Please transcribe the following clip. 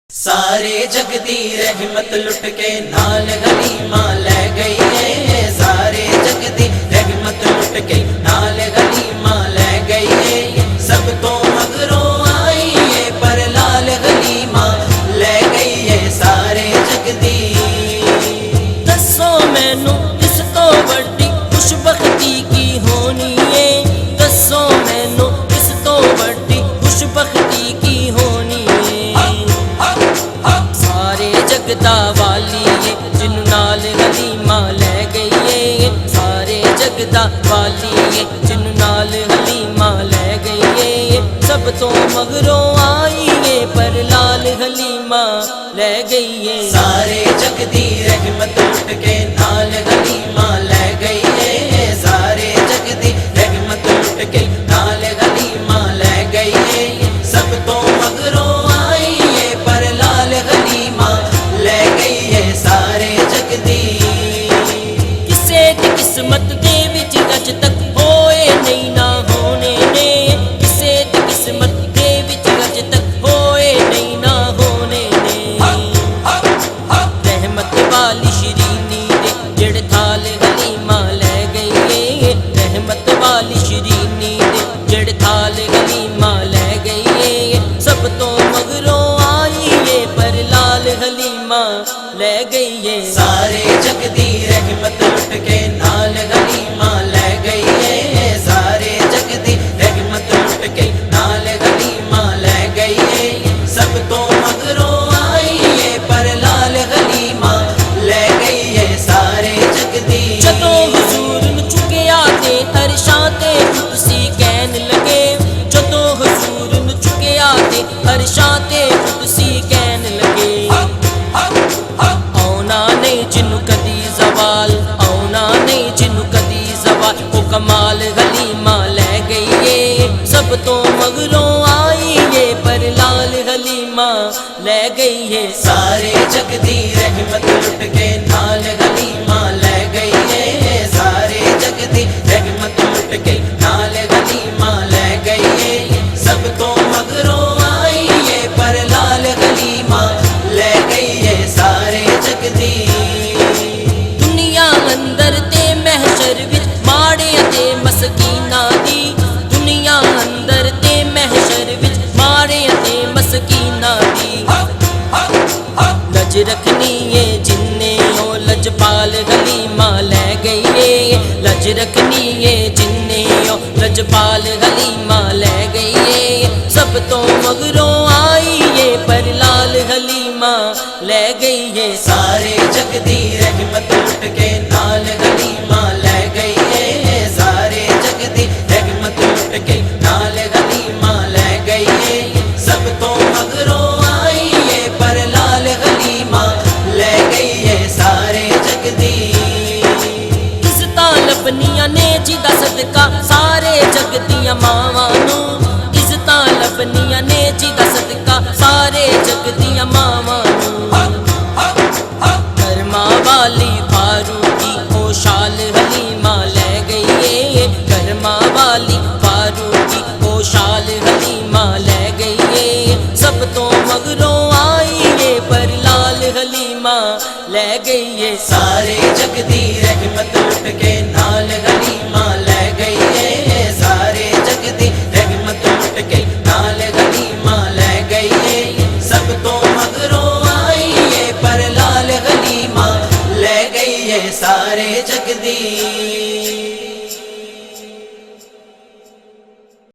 سارے جگ دی رحمت لٹ کے نال غلیمہ لے گئی ہے، سارے جگ دی رحمت لٹ کے نال غلیمہ لے گئی ہے، سب تو مگروں آئی ہے پر لال غلیمہ لے گئی ہے سارے جگ دی۔ دسو مینوں اس تو بڑی خوش بختی کی ہونی ہے، دسو مینوں اس تو بڑی خوش بختی کی ہونی ہے۔ سارے جگ دا والی ہے جنوں نال حلیمہ لے گئی ہے، سارے جگ دا والی ہے جنوں نال حلیمہ لے گئی ہے، سب تو مگروں آئی ہے پر لال حلیمہ لے گئی ہے۔ سارے جگ دی رحمت لٹ کے نال غلیمہ لے گئی ہے، سارے جگ دی رحمت لٹ کے نال غلیمہ لے گئی ہے، سب تو مگروں آئی ہے پر لال غلیمہ لے گئی ہے سارے جگ دی۔ کسے دی قسمت دے وچ اج تک ہوئے نہیں نہ ہونے نے، کسے دی قسمت دے وچ اج تک ہوئے نہیں نہ ہونے نے۔ رحمت والی شرینی دے جڑ تھال حلیمہ لے گئی ہے، رحمت والی شرینی دے جڑ تھال حلیمہ لے گئی ہے، سب تو مگروں آئی ہے پر لال حلیمہ لے گئی ہے۔ سارے جگ دی رحمت لٹ کے نال غلیمہ لے گئی ہے، سارے جگ دی رحمت لٹ کے نال غلیمہ لے گئی ہے، سب تو مگروں آئی ہے پر لال غلیمہ لے گئی ہے سارے جگ دی۔ جدوں حضور نوں چکیا تے عرشاں تے قدسی کہن لگے، جدوں حضور نوں چکیا تے عرشاں تے قدسی کہن لگے، آونا نہیں جنوں کدی زوال، آونا نہیں جنوں کدی زوال، او کمال حلیمہ لے گئی ہے، سب تو مگروں آئی ہے پر لال حلیمہ لے گئی ہے۔ سارے جگ دی رحمت لٹ کے نال غلیمہ لے گئی ہے، سارے جگ دی رحمت لٹ کے نال غلیمہ لے گئی ہے، سب تو مگروں آئی ہے پر لال غلیمہ لے گئی ہے سارے جگ دی۔ دنیا اندر تے محشر وچ ماڑیاں تے مسکیناں دی، دنیا اندر تے محشر وچ ماڑیاں تے مسکیناں دی، لج رکھنی ہے جننے او لجپال حلیمہ لے گئی ہے، لج رکھنی ہے جننے او لجپال حلیمہ لے گئی ہے، سب تو مگروں آئی ہے پر لال حلیمہ لے گئی ہے۔ سارے جگ دی رحمت لٹ کے نال غلیمہ لے گئی ہے، سارے جگ دی رحمت لٹ کے نال غلیمہ لے گئی ہے، سب تو مگروں آئی ہے پر لال غلیمہ لے گئی ہے سارے جگ دی۔ عزتاں لبنیاں نے جدا صدقہ سارے جگ دیاں ماواں نوں، عزتاں لبنیاں نے جدا صدقہ سارے جگ دیاں ماواں نوں۔ کرما والی فاروقی او شال حلیمہ لے گئی ہے، کرما والی فاروقی او شال حلیمہ لے گئی ہے، سب تو مگروں آئی ہے پر لال حلیمہ لے گئی ہے۔ سارے جگ دی رحمت لٹ کے نال غلیمہ لے گئی ہے، سارے جگ دی رحمت لٹ کے نال غلیمہ لے گئی ہے، سب تو مگروں آئی ہے پر لال غلیمہ لے گئی ہے سارے جگ دی۔